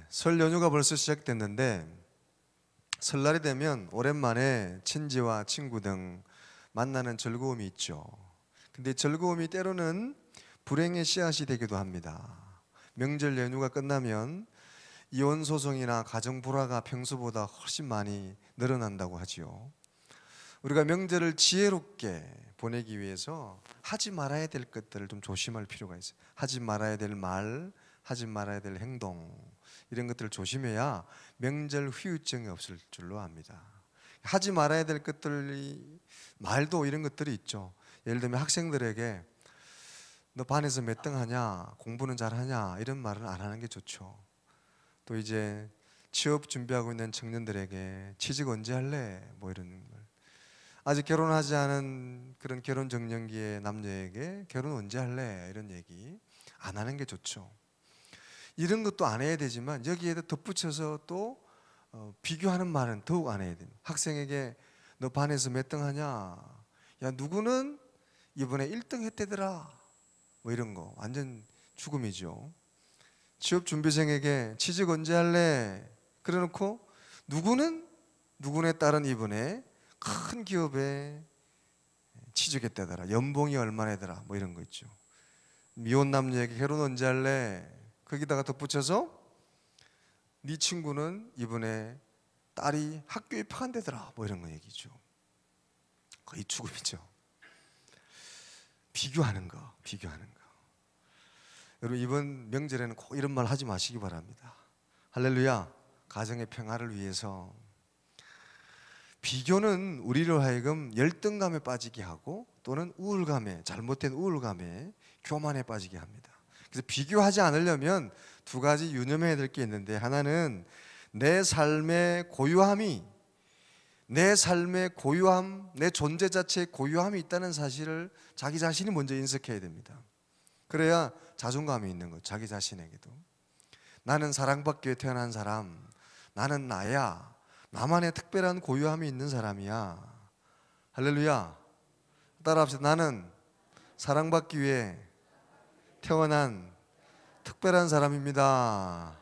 설 연휴가 벌써 시작됐는데 설날이 되면 오랜만에 친지와 친구 등 만나는 즐거움이 있죠. 근데 즐거움이 때로는 불행의 씨앗이 되기도 합니다. 명절 연휴가 끝나면 이혼 소송이나 가정 불화가 평소보다 훨씬 많이 늘어난다고 하지요. 우리가 명절을 지혜롭게 보내기 위해서 하지 말아야 될 것들을 좀 조심할 필요가 있어요. 하지 말아야 될 말, 하지 말아야 될 행동, 이런 것들을 조심해야 명절 후유증이 없을 줄로 압니다. 하지 말아야 될 것들이, 말도 이런 것들이 있죠. 예를 들면 학생들에게 너 반에서 몇 등 하냐, 공부는 잘하냐, 이런 말은 안 하는 게 좋죠. 또 이제 취업 준비하고 있는 청년들에게 취직 언제 할래? 뭐 이런 말. 아직 결혼하지 않은 그런 결혼 정년기의 남녀에게 결혼 언제 할래? 이런 얘기 안 하는 게 좋죠. 이런 것도 안 해야 되지만 여기에다 덧붙여서 또 비교하는 말은 더욱 안 해야 됩니다. 학생에게 너 반에서 몇 등 하냐? 야, 누구는 이번에 1등 했대더라. 뭐 이런 거 완전 죽음이죠. 취업 준비생에게 취직 언제 할래? 그래놓고 누구네 딸은 이번에 큰 기업에 취직했다더라. 연봉이 얼마나더라. 뭐 이런 거 있죠. 미혼 남녀에게 결혼 언제 할래? 거기다가 덧붙여서 네 친구는 이번에 딸이 학교 입학한대더라. 뭐 이런 거 얘기죠. 거의 죽음이죠. 비교하는 거. 여러분 이번 명절에는 꼭 이런 말 하지 마시기 바랍니다. 할렐루야. 가정의 평화를 위해서 비교는 우리로 하여금 열등감에 빠지게 하고 또는 잘못된 우울감에 교만에 빠지게 합니다. 그래서 비교하지 않으려면 두 가지 유념해야 될 게 있는데, 하나는 내 삶의 고유함, 내 존재 자체의 고유함이 있다는 사실을 자기 자신이 먼저 인식해야 됩니다. 그래야 자존감이 있는 거죠. 자기 자신에게도. 나는 사랑받기 위해 태어난 사람, 나는 나야, 나만의 특별한 고유함이 있는 사람이야. 할렐루야. 따라합시다. 나는 사랑받기 위해 태어난 특별한 사람입니다.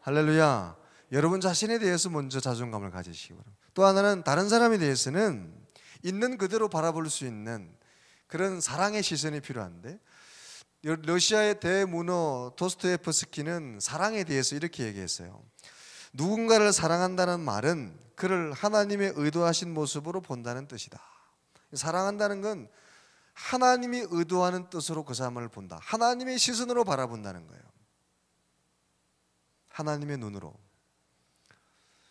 할렐루야. 여러분 자신에 대해서 먼저 자존감을 가지시기 바랍니다. 또 하나는 다른 사람에 대해서는 있는 그대로 바라볼 수 있는 그런 사랑의 시선이 필요한데, 러시아의 대문호 도스토옙스키는 사랑에 대해서 이렇게 얘기했어요. 누군가를 사랑한다는 말은 그를 하나님의 의도하신 모습으로 본다는 뜻이다. 사랑한다는 건 하나님이 의도하는 뜻으로 그 사람을 본다. 하나님의 시선으로 바라본다는 거예요. 하나님의 눈으로.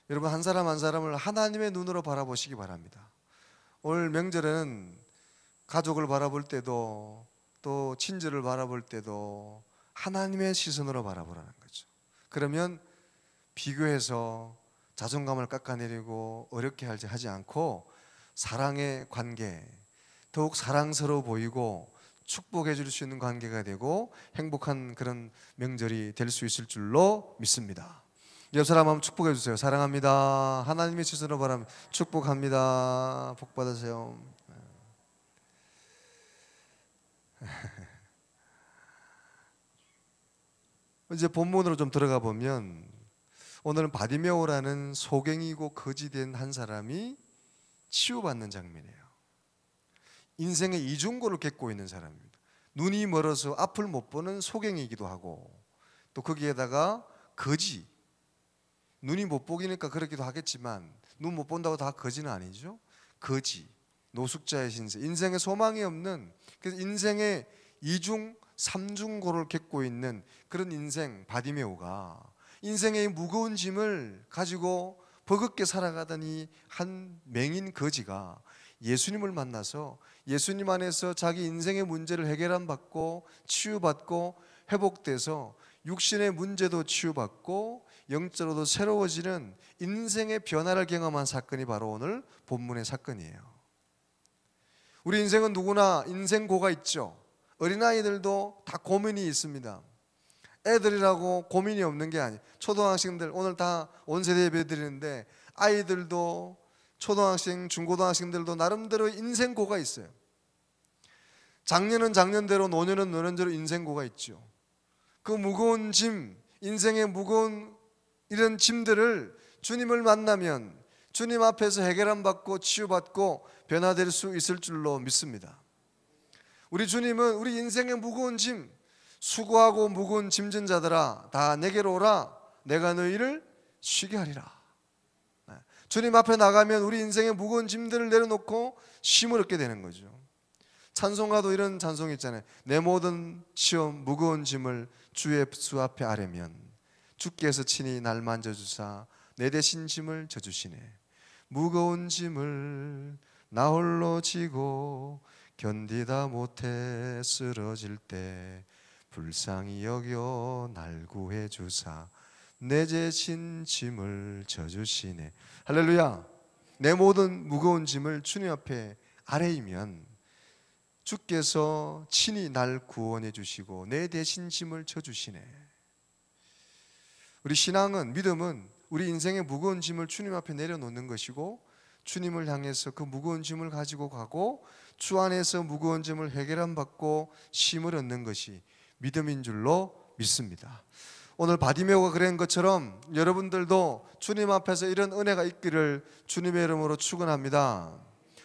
여러분 한 사람 한 사람을 하나님의 눈으로 바라보시기 바랍니다. 오늘 명절에는 가족을 바라볼 때도 또 친지를 바라볼 때도 하나님의 시선으로 바라보라는 거죠. 그러면 비교해서 자존감을 깎아내리고 어렵게 하지 않고 사랑의 관계, 더욱 사랑스러워 보이고 축복해 줄 수 있는 관계가 되고 행복한 그런 명절이 될 수 있을 줄로 믿습니다. 옆 사람 한번 축복해 주세요. 사랑합니다. 하나님의 시선으로 바랍니다. 축복합니다. 복 받으세요. 이제 본문으로 좀 들어가 보면 오늘은 바디메오라는 소경이고 거지된 한 사람이 치유받는 장면이에요. 인생의 이중고를 겪고 있는 사람입니다. 눈이 멀어서 앞을 못 보는 소경이기도 하고 또 거기에다가 거지, 눈이 못 보기니까 그렇기도 하겠지만 눈 못 본다고 다 거지는 아니죠. 거지, 노숙자의 신세, 인생에 소망이 없는, 그래서 인생의 이중 삼중고를 겪고 있는 그런 인생 바디메오가 인생의 무거운 짐을 가지고 버겁게 살아가던 이 한 맹인 거지가 예수님을 만나서 예수님 안에서 자기 인생의 문제를 해결받고 치유받고 회복돼서 육신의 문제도 치유받고 영적으로도 새로워지는 인생의 변화를 경험한 사건이 바로 오늘 본문의 사건이에요. 우리 인생은 누구나 인생고가 있죠. 어린아이들도 다 고민이 있습니다. 애들이라고 고민이 없는 게 아니에요. 초등학생들 오늘 다 온세대 예배 드리는데 아이들도 초등학생, 중고등학생들도 나름대로 인생고가 있어요. 작년은 작년대로, 노년은 노년대로 인생고가 있죠. 그 무거운 짐, 인생의 무거운 이런 짐들을 주님을 만나면 주님 앞에서 해결함 받고 치유받고 변화될 수 있을 줄로 믿습니다. 우리 주님은 우리 인생의 무거운 짐, 수고하고 무거운 짐진 자들아 다 내게로 오라, 내가 너희를 쉬게 하리라. 주님 앞에 나가면 우리 인생의 무거운 짐들을 내려놓고 쉼을 얻게 되는 거죠. 찬송가도 이런 찬송이 있잖아요. 내 모든 시험 무거운 짐을 주의 수 앞에 아뢰면 주께서 친히 날 만져주사 내 대신 짐을 져주시네. 무거운 짐을 나 홀로 지고 견디다 못해 쓰러질 때 불쌍히 여겨 날 구해주사 내 대신 짐을 져주시네. 할렐루야. 내 모든 무거운 짐을 주님 앞에 아뢰이면 주께서 친히 날 구원해 주시고 내 대신 짐을 져주시네. 우리 신앙은, 믿음은 우리 인생의 무거운 짐을 주님 앞에 내려놓는 것이고 주님을 향해서 그 무거운 짐을 가지고 가고 주 안에서 무거운 짐을 해결함 받고 쉼을 얻는 것이 믿음인 줄로 믿습니다. 오늘 바디메오가 그런 것처럼 여러분들도 주님 앞에서 이런 은혜가 있기를 주님의 이름으로 축원합니다.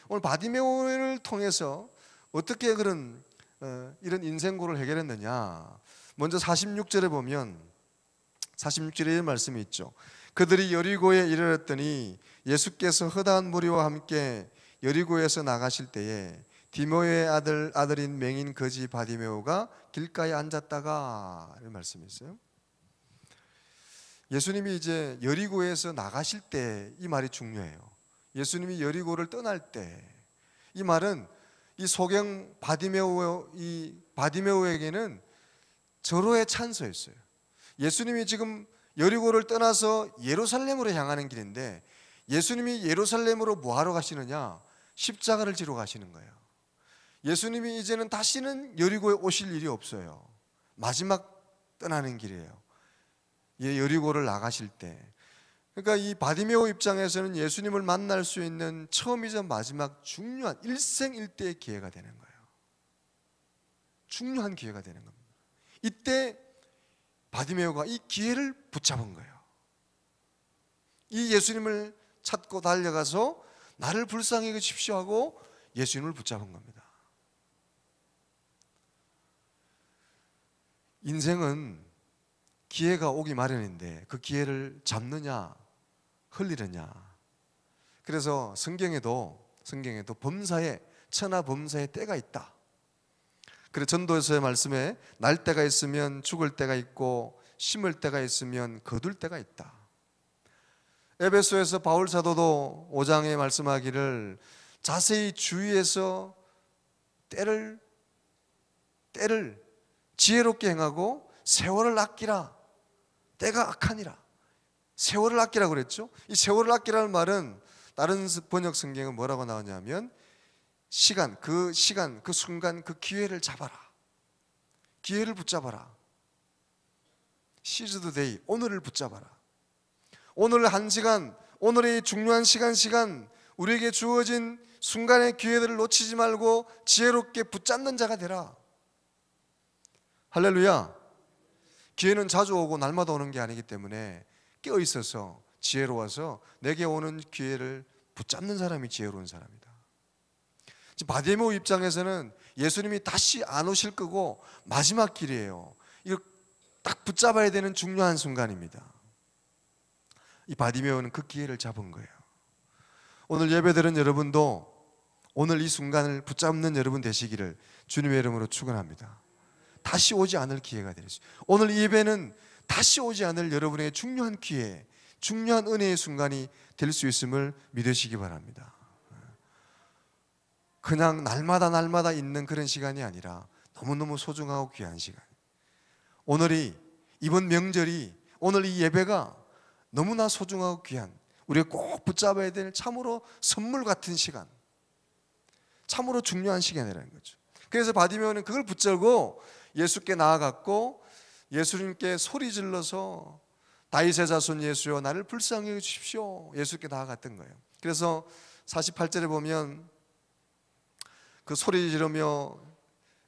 오늘 바디메오를 통해서 어떻게 그런 이런 인생고를 해결했느냐. 먼저 46절에 보면 46절에 이런 말씀이 있죠. 그들이 여리고에 이르렀더니 예수께서 허다한 무리와 함께 여리고에서 나가실 때에 디모의 아들인 맹인 거지 바디메오가 길가에 앉았다가 이런 말씀이 있어요. 예수님이 이제 여리고에서 나가실 때 이 말이 중요해요. 예수님이 여리고를 떠날 때 이 말은 이 소경 바디메오에게는 절호의 찬스였어요. 예수님이 지금 여리고를 떠나서 예루살렘으로 향하는 길인데 예수님이 예루살렘으로 뭐하러 가시느냐? 십자가를 지러 가시는 거예요. 예수님이 이제는 다시는 여리고에 오실 일이 없어요. 마지막 떠나는 길이에요. 여리고를 나가실 때. 그러니까 이 바디메오 입장에서는 예수님을 만날 수 있는 처음이자 마지막 중요한 일생일대의 기회가 되는 거예요. 중요한 기회가 되는 겁니다. 이때 바디메오가 이 기회를 붙잡은 거예요. 이 예수님을 찾고 달려가서 나를 불쌍히 여기십시오 하고 예수님을 붙잡은 겁니다. 인생은 기회가 오기 마련인데 그 기회를 잡느냐 흘리느냐. 그래서 성경에도 범사에, 천하 범사에 때가 있다. 그래서 전도서의 말씀에 날 때가 있으면 죽을 때가 있고 심을 때가 있으면 거둘 때가 있다. 에베소에서 바울 사도도 5장에 말씀하기를 자세히 주의해서 때를 지혜롭게 행하고 세월을 아끼라. 때가 악하니라. 세월을 아끼라고 그랬죠. 이 세월을 아끼라는 말은 다른 번역 성경은 뭐라고 나오냐면 그 순간, 그 기회를 잡아라. 기회를 붙잡아라. Seize the day, 오늘을 붙잡아라. 오늘 한 시간, 오늘의 중요한 시간 우리에게 주어진 순간의 기회들을 놓치지 말고 지혜롭게 붙잡는 자가 되라. 할렐루야. 기회는 자주 오고 날마다 오는 게 아니기 때문에 깨어 있어서 지혜로워서 내게 오는 기회를 붙잡는 사람이 지혜로운 사람이다. 지금 바디메오 입장에서는 예수님이 다시 안 오실 거고 마지막 길이에요. 이거 딱 붙잡아야 되는 중요한 순간입니다. 이 바디메오는 그 기회를 잡은 거예요. 오늘 예배드린 여러분도 오늘 이 순간을 붙잡는 여러분 되시기를 주님의 이름으로 축원합니다. 다시 오지 않을 기회가 되겠습니다. 오늘 이 예배는 다시 오지 않을 여러분의 중요한 기회, 중요한 은혜의 순간이 될 수 있음을 믿으시기 바랍니다. 그냥 날마다 있는 그런 시간이 아니라 너무너무 소중하고 귀한 시간. 이번 명절이, 오늘 이 예배가 너무나 소중하고 귀한, 우리가 꼭 붙잡아야 될 참으로 선물 같은 시간, 참으로 중요한 시간이라는 거죠. 그래서 바디메오는 그걸 붙잡고 예수께 나아갔고 예수님께 소리 질러서 다윗의 자손 예수여 나를 불쌍히 여기십시오. 예수께 나아갔던 거예요. 그래서 48절에 보면 그 소리 지르며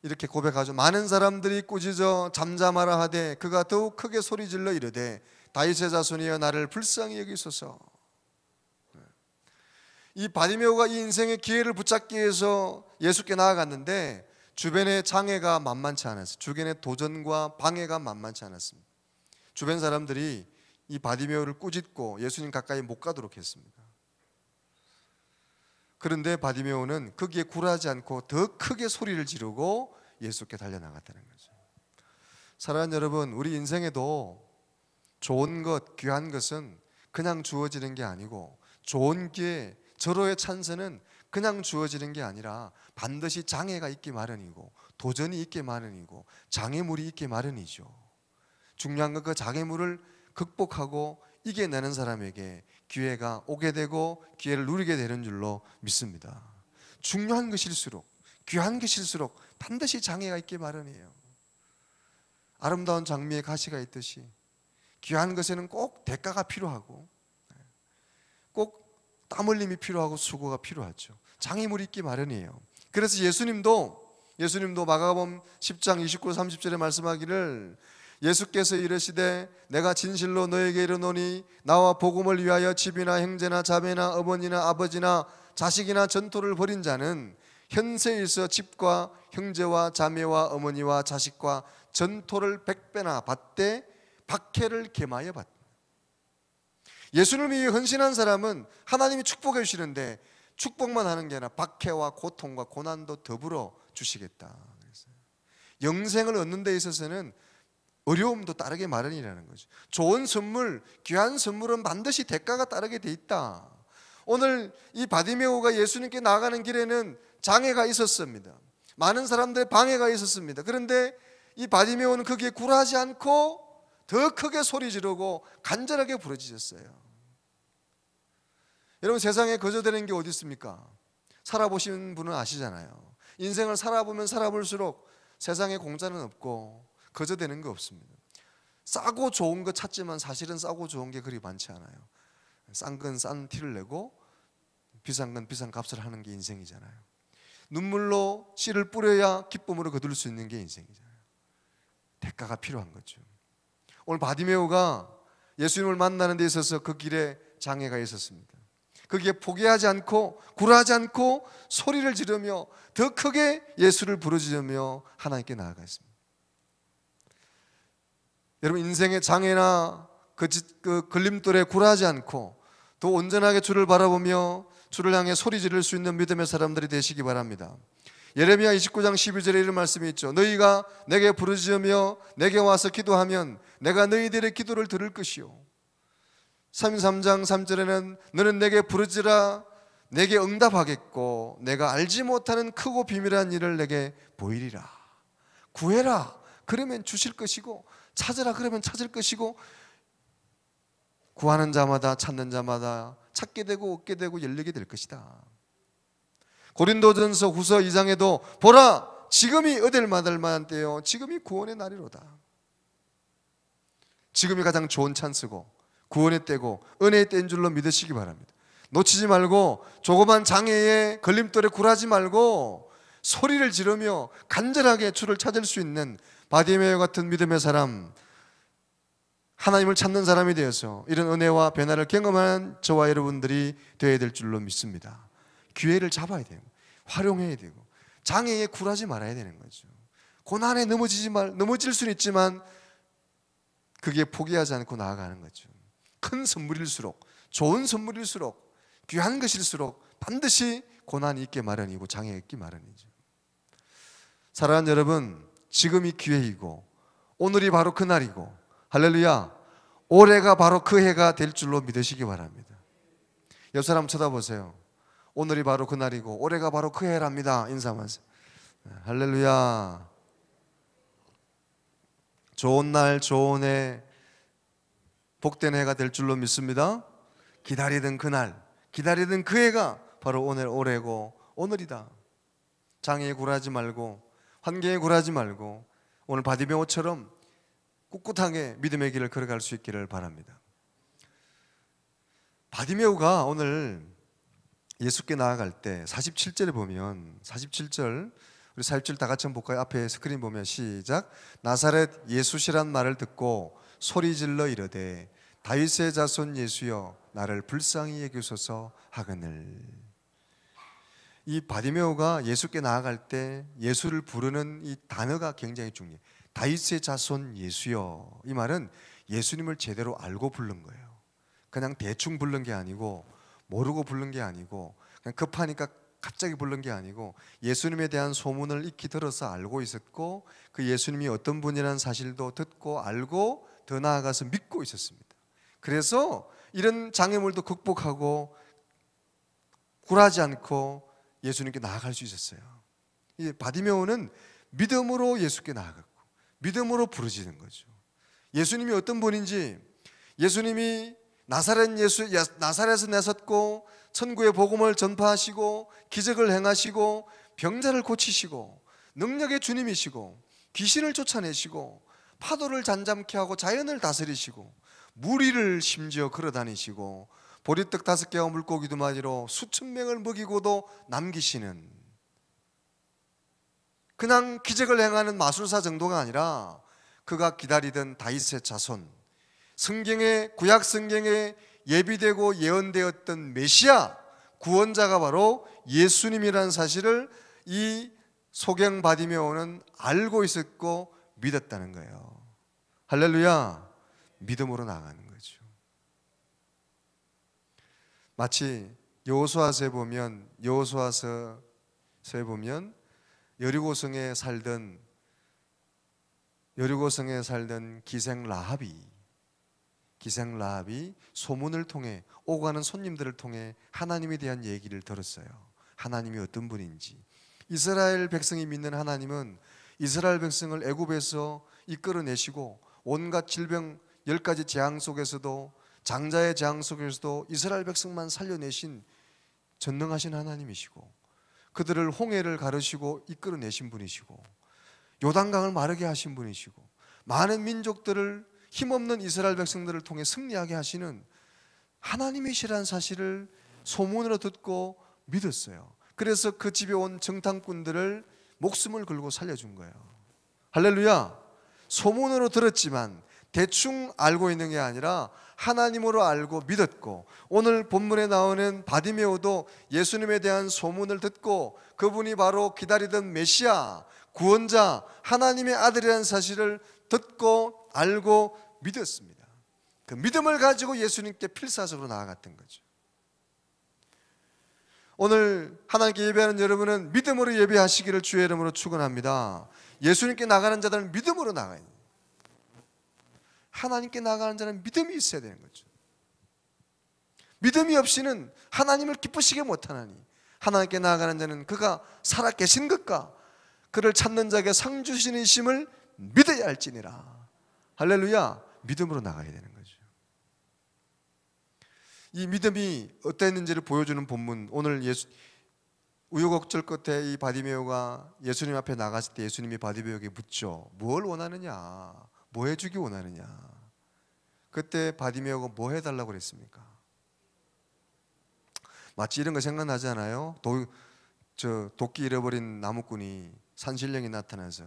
이렇게 고백하죠. 많은 사람들이 꾸짖어 잠잠하라 하되 그가 더욱 크게 소리 질러 이르되 다윗의 자손이여 나를 불쌍히 여기소서. 이 바디메오가 이 인생의 기회를 붙잡기 위해서 예수께 나아갔는데 주변의 장애가 만만치 않았어요. 주변의 도전과 방해가 만만치 않았습니다. 주변 사람들이 이 바디메오를 꾸짖고 예수님 가까이 못 가도록 했습니다. 그런데 바디메오는 거기에 굴하지 않고 더 크게 소리를 지르고 예수께 달려나갔다는 거죠. 사랑하는 여러분, 우리 인생에도 좋은 것, 귀한 것은 그냥 주어지는 게 아니고 좋은 기회, 절호의 찬스는 그냥 주어지는 게 아니라 반드시 장애가 있기 마련이고 도전이 있기 마련이고 장애물이 있기 마련이죠. 중요한 건 그 장애물을 극복하고 이겨내는 사람에게 기회가 오게 되고 기회를 누리게 되는 줄로 믿습니다. 중요한 것일수록, 귀한 것일수록 반드시 장애가 있기 마련이에요. 아름다운 장미에 가시가 있듯이 귀한 것에는 꼭 대가가 필요하고 꼭 땀 흘림이 필요하고 수고가 필요하죠. 장애물이 있기 마련이에요. 그래서 예수님도 마가복음 10장 29, 30절에 말씀하기를 예수께서 이르시되 내가 진실로 너에게 이르노니 나와 복음을 위하여 집이나 형제나 자매나 어머니나 아버지나 자식이나 전토를 벌인 자는 현세에 있어 집과 형제와 자매와 어머니와 자식과 전토를 100배나 받되 박해를 겸하여 받다. 예수님을 위해 헌신한 사람은 하나님이 축복해 주시는데 축복만 하는 게 아니라 박해와 고통과 고난도 더불어 주시겠다. 영생을 얻는 데 있어서는 어려움도 따르게 마련이라는 거죠. 좋은 선물, 귀한 선물은 반드시 대가가 따르게 돼 있다. 오늘 이 바디메오가 예수님께 나아가는 길에는 장애가 있었습니다. 많은 사람들의 방해가 있었습니다. 그런데 이 바디메오는 거기에 굴하지 않고 더 크게 소리 지르고 간절하게 부르짖었어요. 여러분, 세상에 거저되는 게 어디 있습니까? 살아보신 분은 아시잖아요. 인생을 살아보면 살아볼수록 세상에 공짜는 없고 거저되는 거 없습니다. 싸고 좋은 거 찾지만 사실은 싸고 좋은 게 그리 많지 않아요. 싼 건 싼 티를 내고 비싼 건 비싼 값을 하는 게 인생이잖아요. 눈물로 씨를 뿌려야 기쁨으로 거둘 수 있는 게 인생이잖아요. 대가가 필요한 거죠. 오늘 바디메오가 예수님을 만나는 데 있어서 그 길에 장애가 있었습니다. 거기에 포기하지 않고 굴하지 않고 소리를 지르며 더 크게 예수를 부르짖으며 하나님께 나아갔습니다. 여러분, 인생의 장애나 그 걸림돌에 굴하지 않고 더 온전하게 주를 바라보며 주를 향해 소리 지를 수 있는 믿음의 사람들이 되시기 바랍니다. 예레미야 29장 12절에 이런 말씀이 있죠. 너희가 내게 부르짖으며 내게 와서 기도하면 내가 너희들의 기도를 들을 것이요. 33장 3절에는 너는 내게 부르짖으라 내게 응답하겠고 내가 알지 못하는 크고 비밀한 일을 내게 보이리라. 구해라 그러면 주실 것이고 찾으라 그러면 찾을 것이고 구하는 자마다 찾는 자마다 찾게 되고 얻게 되고 열리게 될 것이다. 고린도전서 후서 2장에도 보라 지금이 얻을 만할 만한 때요 지금이 구원의 날이로다. 지금이 가장 좋은 찬스고 구원의 때고 은혜의 때인 줄로 믿으시기 바랍니다. 놓치지 말고 조그만 장애에 걸림돌에 굴하지 말고 소리를 지르며 간절하게 주를 찾을 수 있는 바디메오 같은 믿음의 사람, 하나님을 찾는 사람이 되어서 이런 은혜와 변화를 경험한 저와 여러분들이 되어야 될 줄로 믿습니다. 기회를 잡아야 돼요. 활용해야 되고 장애에 굴하지 말아야 되는 거죠. 고난에 넘어질 수는 있지만 그게 포기하지 않고 나아가는 거죠. 큰 선물일수록 좋은 선물일수록 귀한 것일수록 반드시 고난이 있게 마련이고 장애가 있기 마련이죠. 사랑하는 여러분, 지금이 기회이고 오늘이 바로 그날이고 할렐루야 올해가 바로 그 해가 될 줄로 믿으시기 바랍니다. 옆 사람 쳐다보세요. 오늘이 바로 그날이고 올해가 바로 그 해랍니다. 인사하면서 할렐루야. 좋은 날 좋은 해 복된 해가 될 줄로 믿습니다. 기다리던 그날 기다리던 그 해가 바로 오늘 올해고 오늘이다. 장애에 굴하지 말고 환경에 굴하지 말고 오늘 바디메오처럼 꿋꿋하게 믿음의 길을 걸어갈 수 있기를 바랍니다. 바디메오가 오늘 예수께 나아갈 때 47절에 보면 47절 우리 47절 다 같이 한번 볼까요? 앞에 스크린 보면 시작. 나사렛 예수시란 말을 듣고 소리질러 이르되 다윗의 자손 예수여 나를 불쌍히 여기소서 하거늘. 이 바디메오가 예수께 나아갈 때 예수를 부르는 이 단어가 굉장히 중요해요. 다윗의 자손 예수여. 이 말은 예수님을 제대로 알고 부른 거예요. 그냥 대충 부른 게 아니고, 모르고 부른 게 아니고, 그냥 급하니까 갑자기 부른 게 아니고, 예수님에 대한 소문을 익히 들어서 알고 있었고, 그 예수님이 어떤 분이라는 사실도 듣고 알고 더 나아가서 믿고 있었습니다. 그래서 이런 장애물도 극복하고 굴하지 않고 예수님께 나아갈 수 있었어요. 이 바디메오는 믿음으로 예수께 나아갔고 믿음으로 부르짖는 거죠. 예수님이 어떤 분인지, 예수님이 나사렛에서 나섰고 천국의 복음을 전파하시고 기적을 행하시고 병자를 고치시고 능력의 주님이시고 귀신을 쫓아내시고 파도를 잔잠케 하고 자연을 다스리시고 무리를 심지어 걸어다니시고 보리떡 5개와 물고기 2마리로 수천 명을 먹이고도 남기시는, 그냥 기적을 행하는 마술사 정도가 아니라 그가 기다리던 다윗의 자손, 구약 성경에 예비되고 예언되었던 메시아 구원자가 바로 예수님이라는 사실을 이 소경 바디메오는 알고 있었고 믿었다는 거예요. 할렐루야. 믿음으로 나가는 거죠. 마치 여호수아서에 보면 여리고성에 살던 기생 라합이 소문을 통해 오고 가는 손님들을 통해 하나님에 대한 얘기를 들었어요. 하나님이 어떤 분인지. 이스라엘 백성이 믿는 하나님은 이스라엘 백성을 애굽에서 이끌어내시고 온갖 질병 10가지 재앙 속에서도, 장자의 재앙 속에서도 이스라엘 백성만 살려내신 전능하신 하나님이시고, 그들을 홍해를 가르시고 이끌어내신 분이시고, 요단강을 마르게 하신 분이시고, 많은 민족들을, 힘없는 이스라엘 백성들을 통해 승리하게 하시는 하나님이시라는 사실을 소문으로 듣고 믿었어요. 그래서 그 집에 온 정탐꾼들을 목숨을 걸고 살려준 거예요. 할렐루야. 소문으로 들었지만 대충 알고 있는 게 아니라 하나님으로 알고 믿었고, 오늘 본문에 나오는 바디메오도 예수님에 대한 소문을 듣고 그분이 바로 기다리던 메시아, 구원자, 하나님의 아들이라는 사실을 듣고 알고 믿었습니다. 그 믿음을 가지고 예수님께 필사적으로 나아갔던 거죠. 오늘 하나님께 예배하는 여러분은 믿음으로 예배하시기를 주의 이름으로 축원합니다. 예수님께 나가는 자들은 믿음으로 나가야 돼요. 하나님께 나가는 자는 믿음이 있어야 되는 거죠. 믿음이 없이는 하나님을 기쁘시게 못하나니, 하나님께 나아가는 자는 그가 살아계신 것과 그를 찾는 자에게 상 주시는 믿어야 할지니라. 할렐루야. 믿음으로 나가야 되는 거죠. 이 믿음이 어땠는지를 보여주는 본문, 오늘 우여곡절 끝에 이 바디메오가 예수님 앞에 나갔을 때 예수님이 바디메오에게 묻죠. 뭘 원하느냐? 뭐 해주기 원하느냐? 그때 바디메오가 뭐 해달라고 그랬습니까? 마치 이런 거 생각나지 않아요? 도끼 잃어버린 나무꾼이 산신령이 나타나서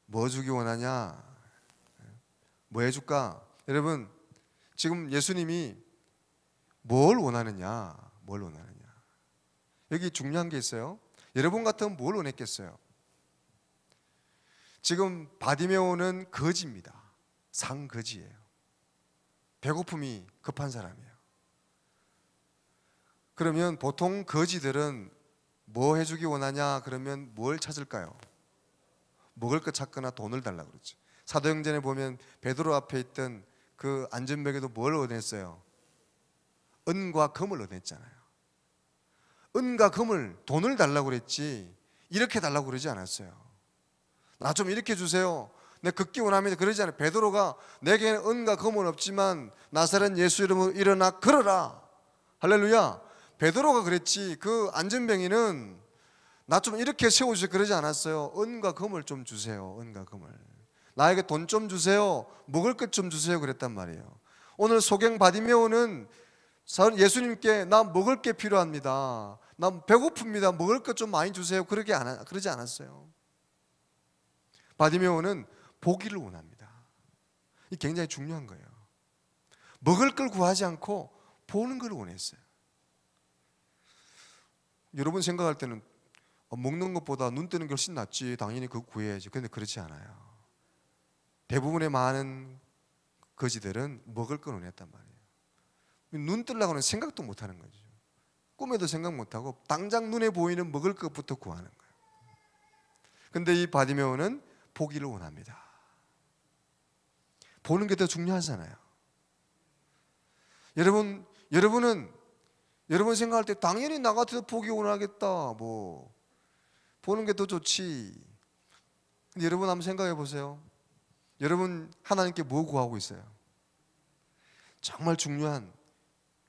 뭐 주기 원하냐? 뭐 해줄까? 여러분, 지금 예수님이 뭘 원하느냐? 여기 중요한 게 있어요. 여러분 같으면 뭘 원했겠어요? 지금 바디메오는 거지입니다. 상거지예요. 배고픔이 급한 사람이에요. 그러면 보통 거지들은 뭐 해주기 원하냐? 그러면 뭘 찾을까요? 먹을 것 찾거나 돈을 달라고 그러죠. 사도행전에 보면 베드로 앞에 있던 그 안전병에도 뭘 원했어요? 은과 금을 원했잖아요. 은과 금을, 돈을 달라고 그랬지 이렇게 달라고 그러지 않았어요. 나 좀 이렇게 주세요. 내 걷기 원합니다. 그러지 않아요. 베드로가 내게는 은과 금은 없지만 나사렛 예수 이름으로 일어나 걸어라. 할렐루야. 베드로가 그랬지 그 안전병이는 나 좀 이렇게 세워주세요 그러지 않았어요. 은과 금을 좀 주세요. 은과 금을. 나에게 돈 좀 주세요. 먹을 것 좀 주세요 그랬단 말이에요. 오늘 소경 바디메오는 예수님께 나 먹을 게 필요합니다. 나 배고픕니다. 먹을 것 좀 많이 주세요. 그러지 않았어요. 바디메오는 보기를 원합니다. 이게 굉장히 중요한 거예요. 먹을 걸 구하지 않고 보는 걸 원했어요. 여러분 생각할 때는 먹는 것보다 눈 뜨는 게 훨씬 낫지, 당연히 그거 구해야지. 근데 그렇지 않아요. 대부분의 많은 거지들은 먹을 걸 원했단 말이에요. 눈 뜨려고는 생각도 못 하는 거죠. 꿈에도 생각 못 하고 당장 눈에 보이는 먹을 것부터 구하는 거예요. 근데 이 바디메오는 보기를 원합니다. 보는 게 더 중요하잖아요. 여러분 생각할 때 당연히 나 같아도 보기 원하겠다. 뭐 보는 게 더 좋지. 근데 여러분 한번 생각해 보세요. 여러분 하나님께 뭐 구하고 있어요? 정말 중요한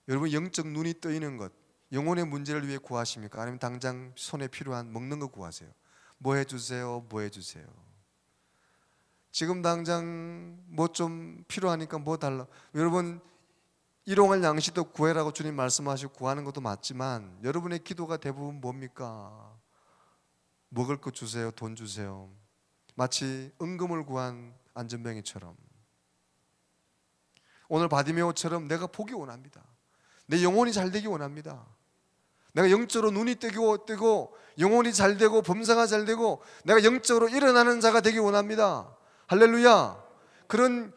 여러분 영적 눈이 뜨이는 것, 영혼의 문제를 위해 구하십니까? 아니면 당장 손에 필요한 먹는 거 구하세요? 뭐 해주세요? 뭐 해주세요? 지금 당장 뭐 좀 필요하니까 뭐 달라. 여러분 일용할 양식도 구해라고 주님 말씀하시고 구하는 것도 맞지만 여러분의 기도가 대부분 뭡니까? 먹을 것 주세요, 돈 주세요. 마치 은금을 구한 안전뱅이처럼. 오늘 바디메오처럼 내가 보기 원합니다. 내 영혼이 잘 되기 원합니다. 내가 영적으로 눈이 뜨고 영혼이 잘 되고 범사가 잘 되고 내가 영적으로 일어나는 자가 되기 원합니다. 할렐루야. 그런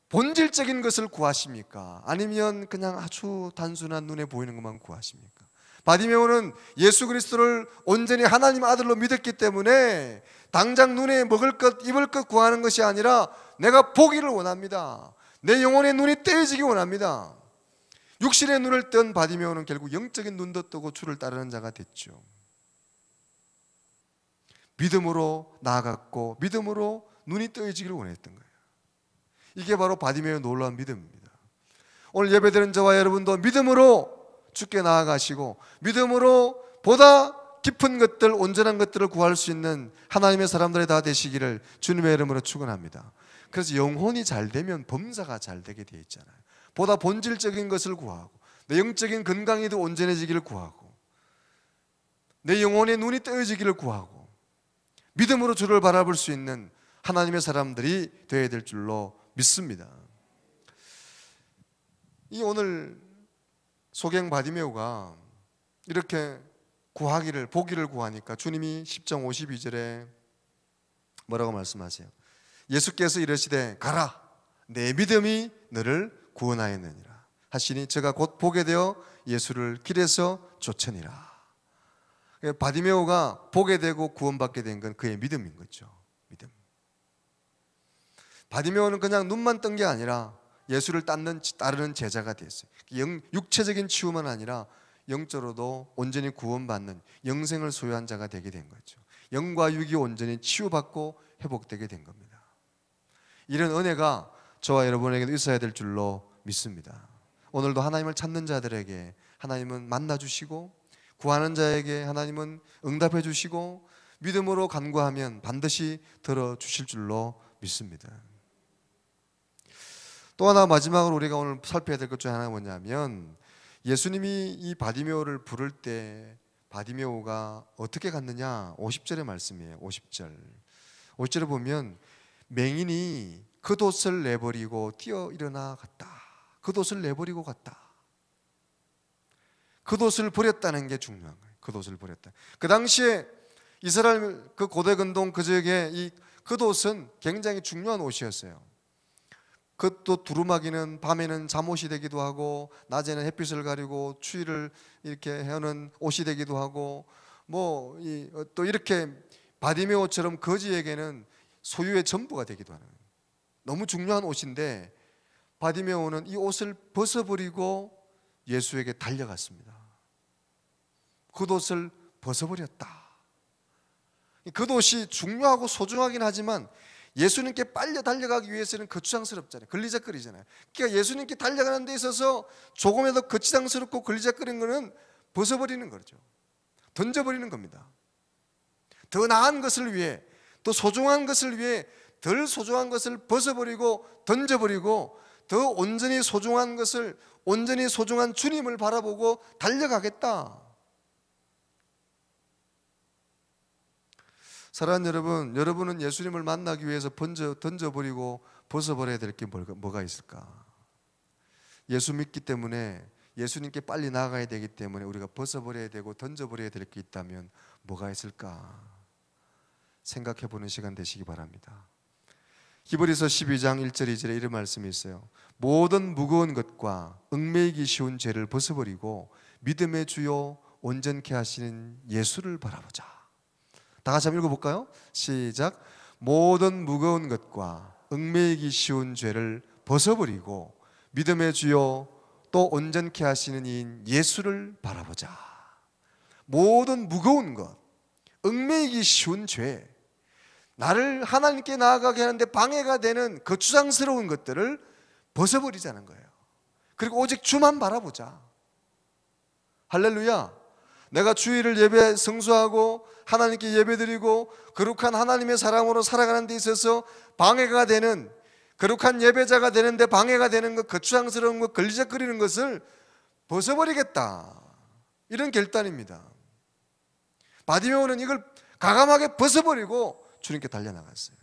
본질적인 것을 구하십니까? 아니면 그냥 아주 단순한 눈에 보이는 것만 구하십니까? 바디메오는 예수 그리스도를 온전히 하나님 아들로 믿었기 때문에 당장 눈에 먹을 것, 입을 것 구하는 것이 아니라 내가 보기를 원합니다. 내 영혼의 눈이 떼어지기 원합니다. 육신의 눈을 뜬 바디메오는 결국 영적인 눈도 뜨고 주를 따르는 자가 됐죠. 믿음으로 나아갔고 믿음으로 눈이 뜨여지기를 원했던 거예요. 이게 바로 바디메오의 놀라운 믿음입니다. 오늘 예배드리는 저와 여러분도 믿음으로 주께 나아가시고 믿음으로 보다 깊은 것들, 온전한 것들을 구할 수 있는 하나님의 사람들이 다 되시기를 주님의 이름으로 축원합니다. 그래서 영혼이 잘 되면 범사가 잘 되게 되어 있잖아요. 보다 본질적인 것을 구하고 내 영적인 건강이 더 온전해지기를 구하고 내 영혼의 눈이 뜨여지기를 구하고 믿음으로 주를 바라볼 수 있는 하나님의 사람들이 되어야 될 줄로 믿습니다. 이 오늘 소경 바디메오가 이렇게 보기를 구하니까 주님이 10장 52절에 뭐라고 말씀하세요? 예수께서 이르시되 가라 내 믿음이 너를 구원하였느니라 하시니 저가 곧 보게 되어 예수를 길에서 쫓으니라. 바디메오가 보게 되고 구원받게 된 건 그의 믿음인 거죠. 믿음. 바디메오는 그냥 눈만 뜬 게 아니라 예수를 따르는 제자가 됐어요. 육체적인 치유만 아니라 영적으로도 온전히 구원받는 영생을 소유한 자가 되게 된 거죠. 영과 육이 온전히 치유받고 회복되게 된 겁니다. 이런 은혜가 저와 여러분에게도 있어야 될 줄로 믿습니다. 오늘도 하나님을 찾는 자들에게 하나님은 만나주시고 구하는 자에게 하나님은 응답해 주시고 믿음으로 간구하면 반드시 들어주실 줄로 믿습니다. 또 하나 마지막으로 우리가 오늘 살펴야 될 것 중에 하나가 뭐냐면 예수님이 이 바디메오를 부를 때 바디메오가 어떻게 갔느냐 50절의 말씀이에요. 50절에 보면 맹인이 겉옷을 내버리고 뛰어 일어나 갔다. 겉옷을 내버리고 갔다. 겉옷을 버렸다는 게 중요한 거예요. 겉옷을 버렸다. 그 당시에 이스라엘 그 고대 근동 그 지역에 이 겉옷은 굉장히 중요한 옷이었어요. 겉옷 두루마기는 밤에는 잠옷이 되기도 하고 낮에는 햇빛을 가리고 추위를 이렇게 해오는 옷이 되기도 하고 또 이렇게 바디메오처럼 거지에게는 소유의 전부가 되기도 하는 거예요. 너무 중요한 옷인데 바디메오는 이 옷을 벗어버리고 예수에게 달려갔습니다. 겉옷을 벗어버렸다. 겉옷이 중요하고 소중하긴 하지만 예수님께 빨려 달려가기 위해서는 거추장스럽잖아요. 걸리적거리잖아요. 그러니까 예수님께 달려가는 데 있어서 조금이라도 거추장스럽고 걸리적거리는 것은 벗어버리는 거죠. 던져버리는 겁니다. 더 나은 것을 위해, 더 소중한 것을 위해 덜 소중한 것을 벗어버리고 던져버리고 더 온전히 소중한 것을, 온전히 소중한 주님을 바라보고 달려가겠다. 사랑하는 여러분, 여러분은 예수님을 만나기 위해서 던져버리고 벗어버려야 될 게 뭐가 있을까? 예수 믿기 때문에 예수님께 빨리 나아가야 되기 때문에 우리가 벗어버려야 되고 던져버려야 될 게 있다면 뭐가 있을까 생각해보는 시간 되시기 바랍니다. 히브리서 12장 1절 2절에 이런 말씀이 있어요. 모든 무거운 것과 얽매이기 쉬운 죄를 벗어버리고 믿음의 주요 온전케 하시는 예수를 바라보자. 다 같이 한번 읽어볼까요? 시작. 모든 무거운 것과 얽매이기 쉬운 죄를 벗어버리고 믿음의 주요 또 온전케 하시는 이인 예수를 바라보자. 모든 무거운 것, 얽매이기 쉬운 죄, 나를 하나님께 나아가게 하는데 방해가 되는 거추장스러운 것들을 벗어버리자는 거예요. 그리고 오직 주만 바라보자. 할렐루야. 내가 주일을 예배 성수하고 하나님께 예배드리고 거룩한 하나님의 사랑으로 살아가는 데 있어서 방해가 되는, 거룩한 예배자가 되는데 방해가 되는 것, 거추장스러운 것, 걸리적거리는 것을 벗어버리겠다, 이런 결단입니다. 바디메오는 이걸 과감하게 벗어버리고 주님께 달려나갔어요.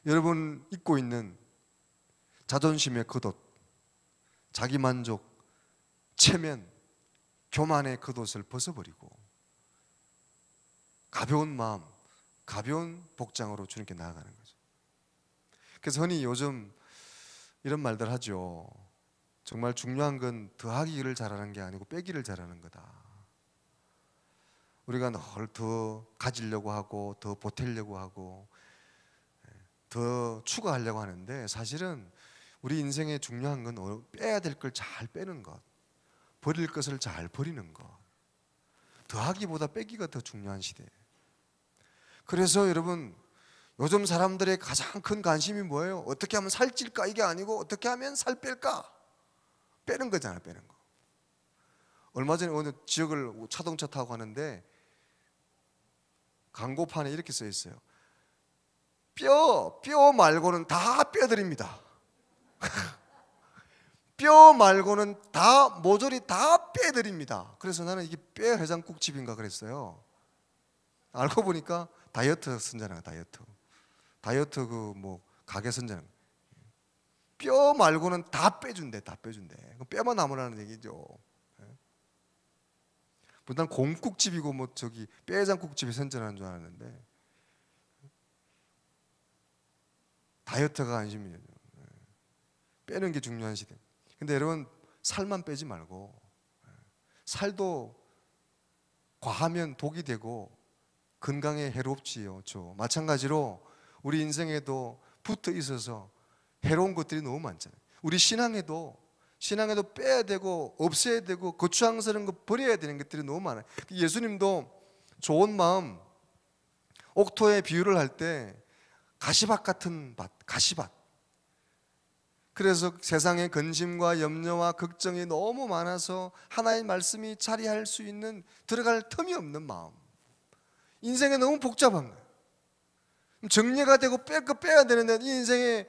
여러분 입고 있는 자존심의 겉옷, 자기만족, 체면, 교만의 겉옷을 벗어버리고 가벼운 마음, 가벼운 복장으로 주님께 나아가는 거죠. 그래서 흔히 요즘 이런 말들 하죠. 정말 중요한 건 더하기를 잘하는 게 아니고 빼기를 잘하는 거다. 우리가 늘 더 가지려고 하고 더 보태려고 하고 더 추가하려고 하는데 사실은 우리 인생에 중요한 건 빼야 될 걸 잘 빼는 것, 버릴 것을 잘 버리는 것. 더하기보다 빼기가 더 중요한 시대예요. 그래서 여러분 요즘 사람들의 가장 큰 관심이 뭐예요? 어떻게 하면 살찔까? 이게 아니고 어떻게 하면 살 뺄까? 빼는 거잖아요. 빼는 거. 얼마 전에 어느 지역을 자동차 타고 가는데 광고판에 이렇게 써 있어요. 뼈 말고는 다 빼드립니다. 뼈 말고는 다 모조리 다 빼드립니다. 그래서 나는 이게 뼈 해장국집인가 그랬어요. 알고 보니까 다이어트 선전하는 다이어트 그 뭐 가게 선전하는 뼈 말고는 다 빼준대. 다 빼준대. 뼈만 남으라는 얘기죠. 난 곰국집이고 뭐 저기 뼈해장국집이 선전하는 줄 알았는데 다이어트가 안심이에요. 빼는 게 중요한 시대. 근데 여러분 살만 빼지 말고 살도 과하면 독이 되고 건강에 해롭지요. 마찬가지로 우리 인생에도 붙어 있어서 해로운 것들이 너무 많잖아요. 우리 신앙에도 빼야 되고 없애야 되고 거추장스러운 거 버려야 되는 것들이 너무 많아요. 예수님도 좋은 마음, 옥토의 비유를 할 때 가시밭 같은 밭, 가시밭. 그래서 세상의 근심과 염려와 걱정이 너무 많아서 하나의 말씀이 자리할 수 있는, 들어갈 틈이 없는 마음. 인생이 너무 복잡한 거예요. 정리가 되고 빼야 되는데 이 인생에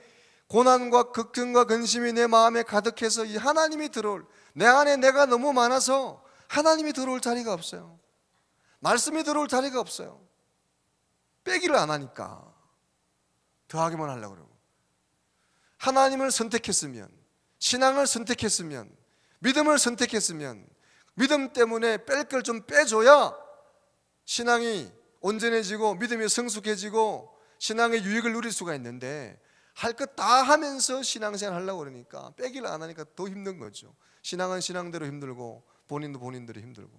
고난과 걱정과 근심이 내 마음에 가득해서 이 하나님이 들어올, 내 안에 내가 너무 많아서 하나님이 들어올 자리가 없어요. 말씀이 들어올 자리가 없어요. 빼기를 안 하니까 더하기만 하려고 그러고. 하나님을 선택했으면, 신앙을 선택했으면, 믿음을 선택했으면 믿음 때문에 뺄 걸 좀 빼줘야 신앙이 온전해지고 믿음이 성숙해지고 신앙의 유익을 누릴 수가 있는데 할 것 다 하면서 신앙생활 하려고 그러니까 빼기를 안 하니까 더 힘든 거죠. 신앙은 신앙대로 힘들고 본인도 본인대로 힘들고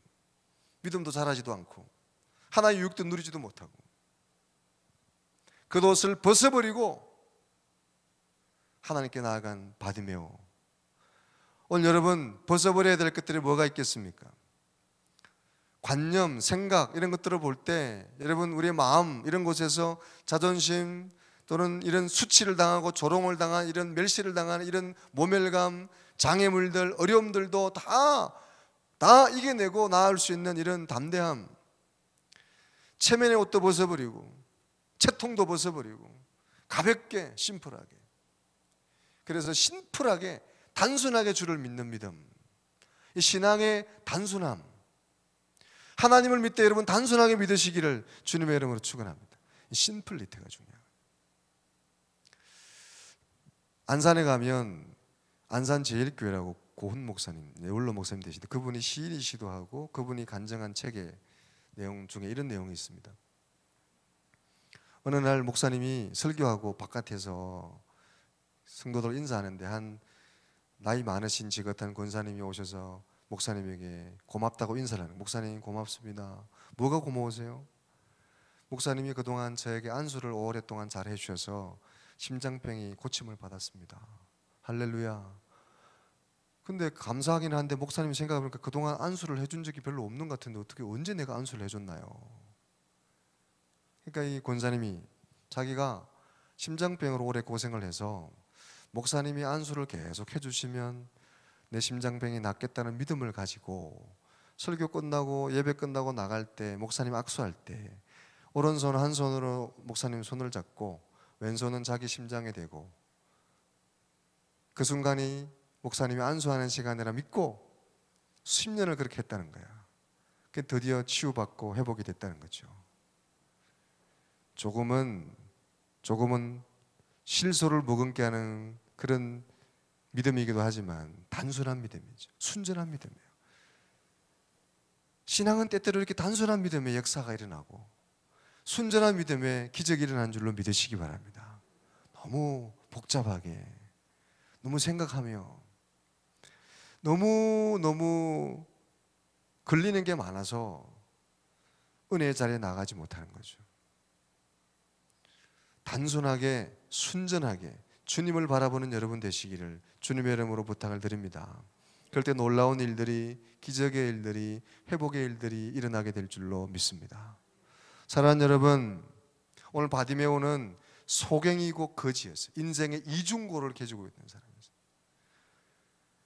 믿음도 잘하지도 않고 하나의 유익도 누리지도 못하고 겉옷을 벗어버리고 하나님께 나아간 바디메오. 오늘 여러분 벗어버려야 될 것들이 뭐가 있겠습니까? 관념, 생각 이런 것들을 볼 때 여러분 우리의 마음 이런 곳에서 자존심 또는 이런 수치를 당하고 조롱을 당한 이런 멸시를 당하는 이런 모멸감, 장애물들, 어려움들도 다 이겨내고 나아갈 수 있는 이런 담대함, 체면의 옷도 벗어버리고 채통도 벗어버리고 가볍게 심플하게, 그래서 심플하게 단순하게 주를 믿는 믿음, 이 신앙의 단순함, 하나님을 믿을 때 여러분 단순하게 믿으시기를 주님의 이름으로 축원합니다. 이 심플리티가 중요해요. 안산에 가면 안산 제일교회라고 고훈 목사님, 네울로 목사님 되시는데 그분이 시인이시도 하고 그분이 간증한 책의 내용 중에 이런 내용이 있습니다. 어느 날 목사님이 설교하고 바깥에서 성도들 인사하는데 한 나이 많으신 지긋한 권사님이 오셔서 목사님에게 고맙다고 인사를 하는 거예요. 목사님 고맙습니다. 뭐가 고마우세요? 목사님이 그동안 저에게 안수를 오랫동안 잘 해주셔서 심장병이 고침을 받았습니다. 할렐루야. 근데 감사하긴 한데 목사님 생각해보니까 그동안 안수를 해준 적이 별로 없는 것 같은데 어떻게 언제 내가 안수를 해줬나요? 그러니까 이 권사님이 자기가 심장병으로 오래 고생을 해서 목사님이 안수를 계속 해주시면 내 심장병이 낫겠다는 믿음을 가지고 설교 끝나고 예배 끝나고 나갈 때 목사님 악수할 때 오른손 한 손으로 목사님 손을 잡고 왼손은 자기 심장에 대고 그 순간이 목사님이 안수하는 시간이라 믿고 10년을 그렇게 했다는 거야. 드디어 치유받고 회복이 됐다는 거죠. 조금은 실소를 머금게 하는 그런 믿음이기도 하지만 단순한 믿음이죠. 순전한 믿음이에요. 신앙은 때때로 이렇게 단순한 믿음의 역사가 일어나고 순전한 믿음에 기적이 일어난 줄로 믿으시기 바랍니다. 너무 복잡하게 너무 생각하며 너무 걸리는 게 많아서 은혜의 자리에 나가지 못하는 거죠. 단순하게 순전하게 주님을 바라보는 여러분 되시기를 주님의 이름으로 부탁을 드립니다. 그럴 때 놀라운 일들이, 기적의 일들이, 회복의 일들이 일어나게 될 줄로 믿습니다. 사랑하는 여러분, 오늘 바디메오는 소경이고 거지였어요. 인생의 이중고를 가지고 있는 사람이었어요.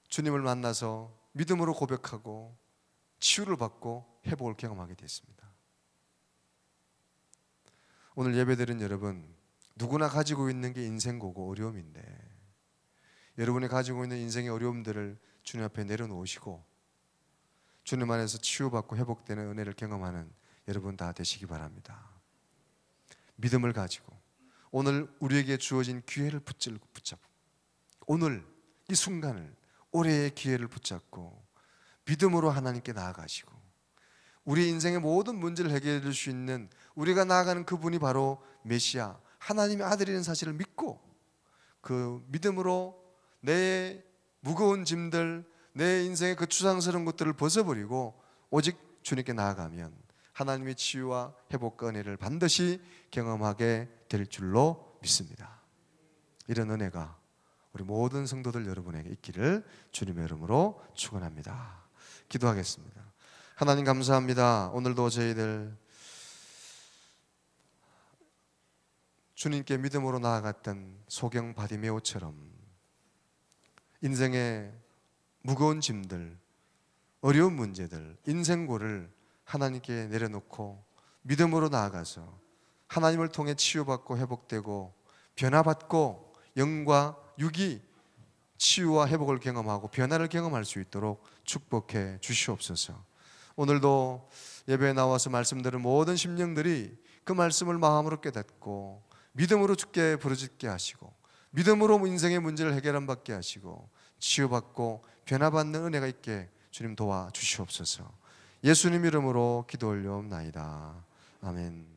주님을 만나서 믿음으로 고백하고 치유를 받고 회복을 경험하게 됐습니다. 오늘 예배드린 여러분, 누구나 가지고 있는 게 인생고고 어려움인데 여러분이 가지고 있는 인생의 어려움들을 주님 앞에 내려놓으시고 주님 안에서 치유받고 회복되는 은혜를 경험하는 여러분 다 되시기 바랍니다. 믿음을 가지고 오늘 우리에게 주어진 기회를 붙잡고 오늘 이 순간을 올해의 기회를 붙잡고 믿음으로 하나님께 나아가시고 우리 인생의 모든 문제를 해결해 줄 수 있는 우리가 나아가는 그분이 바로 메시아 하나님의 아들이라는 사실을 믿고 그 믿음으로 내 무거운 짐들 내 인생의 그 추상스러운 것들을 벗어버리고 오직 주님께 나아가면 하나님의 치유와 회복과 은혜를 반드시 경험하게 될 줄로 믿습니다. 이런 은혜가 우리 모든 성도들 여러분에게 있기를 주님의 이름으로 축원합니다. 기도하겠습니다. 하나님 감사합니다. 오늘도 저희들 주님께 믿음으로 나아갔던 소경 바디메오처럼 인생의 무거운 짐들, 어려운 문제들, 인생고를 하나님께 내려놓고 믿음으로 나아가서 하나님을 통해 치유받고 회복되고 변화받고 영과 육이 치유와 회복을 경험하고 변화를 경험할 수 있도록 축복해 주시옵소서. 오늘도 예배에 나와서 말씀 들은 모든 심령들이 그 말씀을 마음으로 깨닫고 믿음으로 주께 부르짖게 하시고 믿음으로 인생의 문제를 해결함 받게 하시고 치유받고 변화받는 은혜가 있게 주님 도와주시옵소서. 예수님 이름으로 기도 올려옵나이다. 아멘.